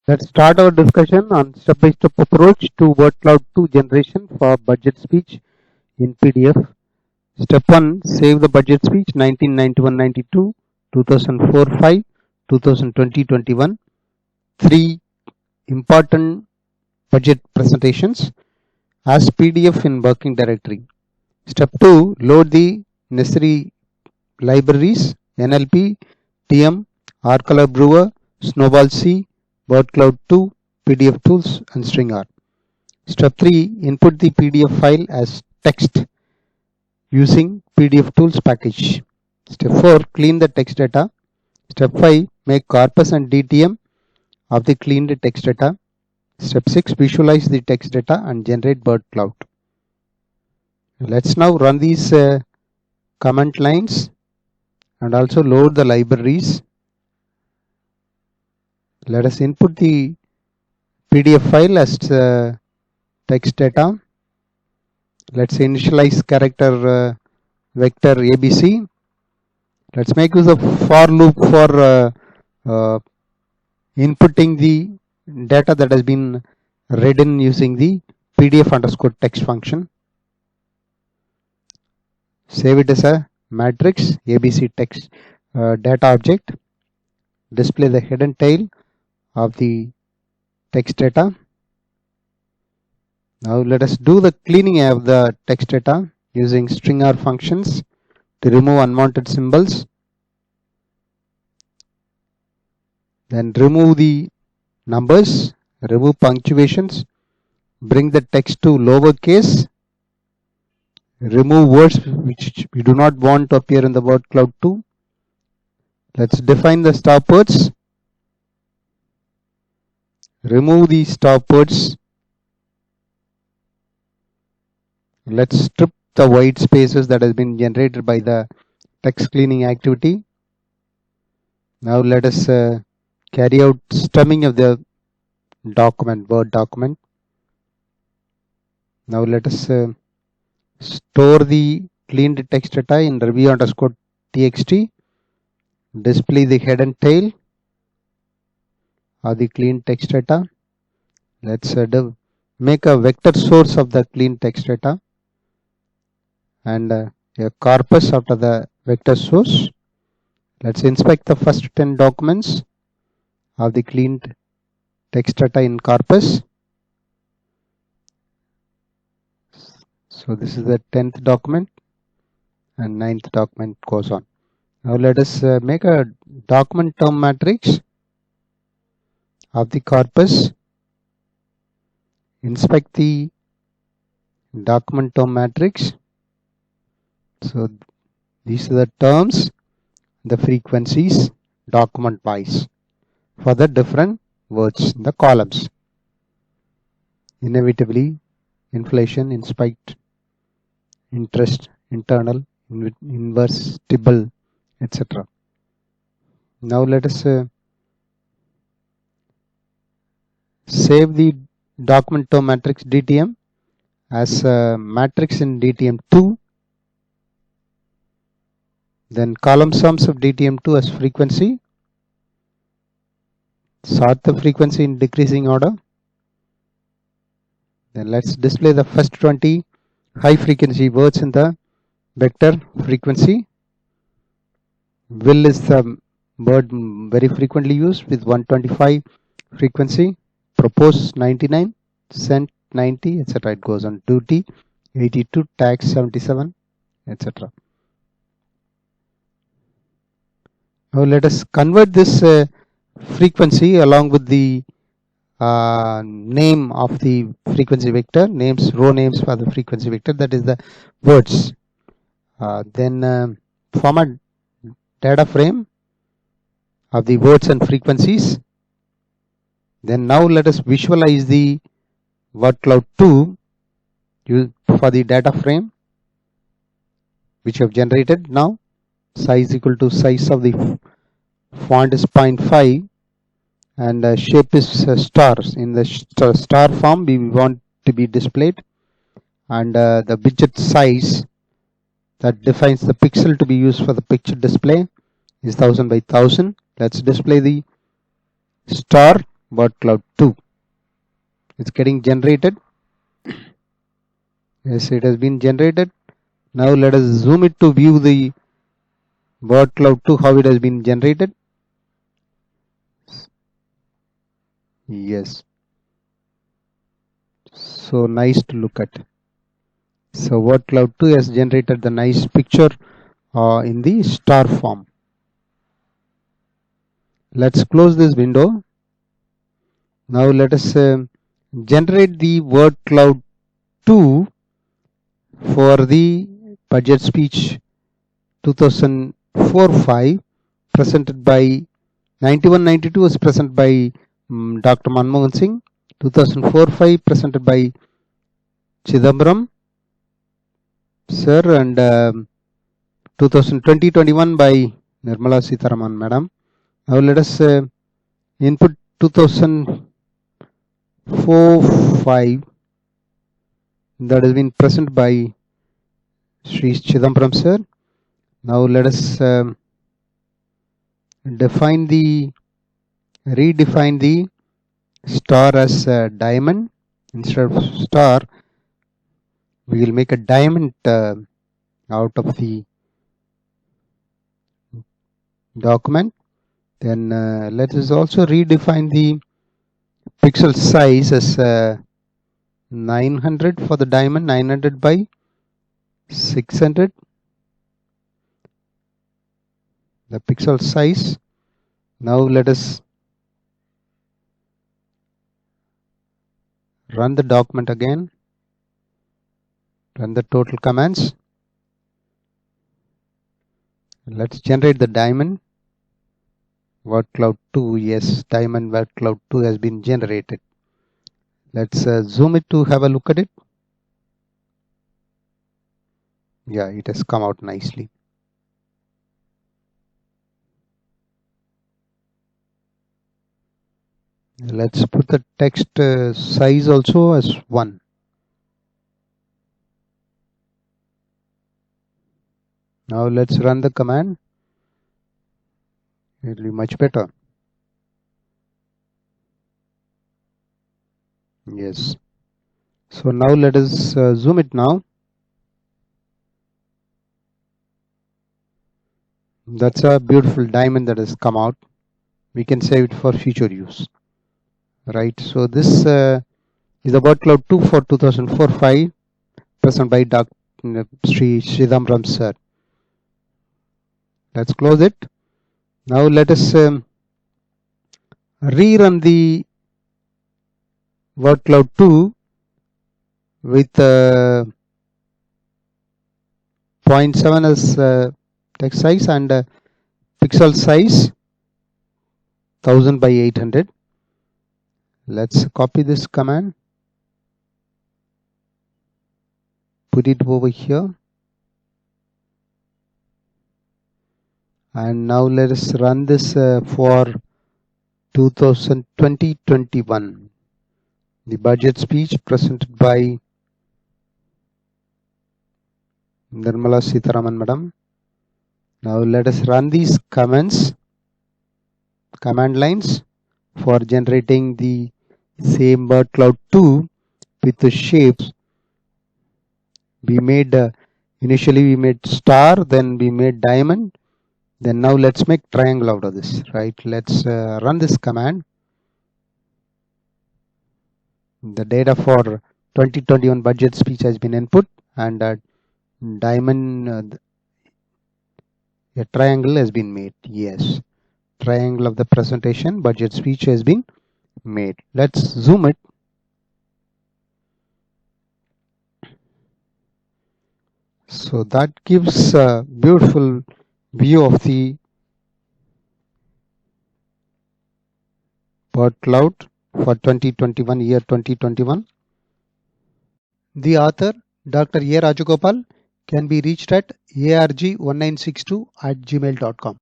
Let's start our discussion on step-by-step approach to word cloud 2 generation for budget speech in PDF. Step 1, save the budget speech 1991-92, 2004-5, 2020-21. 3 important budget presentations as PDF in working directory. Step 2, load the necessary libraries NLP, TM, RColor Brewer, Snowball C, Word Cloud 2, PDF tools and StringR. Step 3, input the PDF file as text using PDF tools package. Step 4, clean the text data. Step 5, make corpus and DTM of the cleaned text data. Step 6, visualize the text data and generate word cloud. Let's now run these comment lines and also load the libraries. Let us input the PDF file as text data. Let's initialize character vector ABC. Let's make use of for loop for inputting the data that has been written using the PDF underscore text function. Save it as a matrix ABC text data object. Display the head and tail of the text data. Now let us do the cleaning of the text data using StringR functions to remove unwanted symbols. Then remove the numbers, remove punctuations, bring the text to lowercase, remove words which we do not want to appear in the word cloud 2. Let's define the stop words. Remove the stop words. Let's strip the white spaces that has been generated by the text cleaning activity. Now let us carry out stemming of the document, Word document. Now let us store the cleaned text data in review underscore txt. Display the head and tail of the clean text data. Let's make a vector source of the clean text data and a corpus after the vector source. Let's inspect the first 10 documents of the cleaned text data in corpus. So this is the 10th document and 9th document goes on. Now let us make a document term matrix of the corpus. Inspect the document term matrix. So these are the terms, the frequencies document wise for the different words in the columns. Inevitably, inflation, inspect, interest, internal, inverse, tibble, etc. Now let us save the document term matrix DTM as a matrix in DTM2. Then column sums of DTM2 as frequency. Sort the frequency in decreasing order. Then let's display the first 20 high frequency words in the vector frequency. Will is the word very frequently used with 125 frequency. Propose 99, sent 90, etc. It goes on. Duty 82, tax 77, etc. Now let us convert this frequency along with the name of the frequency vector, names, row names for the frequency vector, that is the words. Then form a data frame of the words and frequencies. Then now let us visualize the word cloud 2 for the data frame which you have generated. Now size equal to size of the font is 0.5 and shape is stars. In the star form we want to be displayed, and the widget size that defines the pixel to be used for the picture display is 1000 by 1000. Let's display the star word cloud 2. It's getting generated. Yes, it has been generated. Now let us zoom it to view the word cloud 2, how it has been generated. Yes, so nice to look at. So word cloud 2 has generated the nice picture in the star form. Let's close this window. Now let us generate the word cloud 2 for the budget speech 2004-5 presented by 91-92 was presented by Dr. Manmohan Singh. 2004-5 presented by Chidambaram sir, and 2020-21 by Nirmala Sitharaman madam. Now let us input 2004-5 that has been presented by Sri Chidambaram sir. Now let us redefine the star as diamond. Instead of star, we will make a diamond out of the document. Then let us also redefine the pixel size as 900 for the diamond, 900 by 600. The pixel size. Now let us run the document again. Run the total commands. Let's generate the diamond. Word cloud 2. Yes, diamond word cloud 2 has been generated. Let's zoom it to have a look at it. Yeah, it has come out nicely. Let's put the text size also as 1. Now let's run the command. It will be much better. Yes. So now let us zoom it now. That's a beautiful diamond that has come out. We can save it for future use. Right. So this is the word cloud 2 for 2004-5 presented by Dr. Sri Chidambaram sir. Let's close it. Now let us rerun the word cloud 2 with 0.7 as text size and pixel size 1000 by 800. Let's copy this command, put it over here, and now let us run this for 2020-21. The budget speech presented by Nirmala Sitharaman madam. Now let us run these command lines for generating the same word cloud 2 with the shapes. We made initially we made star, then we made diamond, then now let's make triangle out of this. Right, let's run this command. The data for 2021 budget speech has been input, and diamond a triangle has been made. Yes, triangle of the presentation budget speech has been made. Let's zoom it. So that gives a beautiful view of the word cloud for 2021, year 2021. The author, Dr. A. Rajagopal, can be reached at arg1962@gmail.com.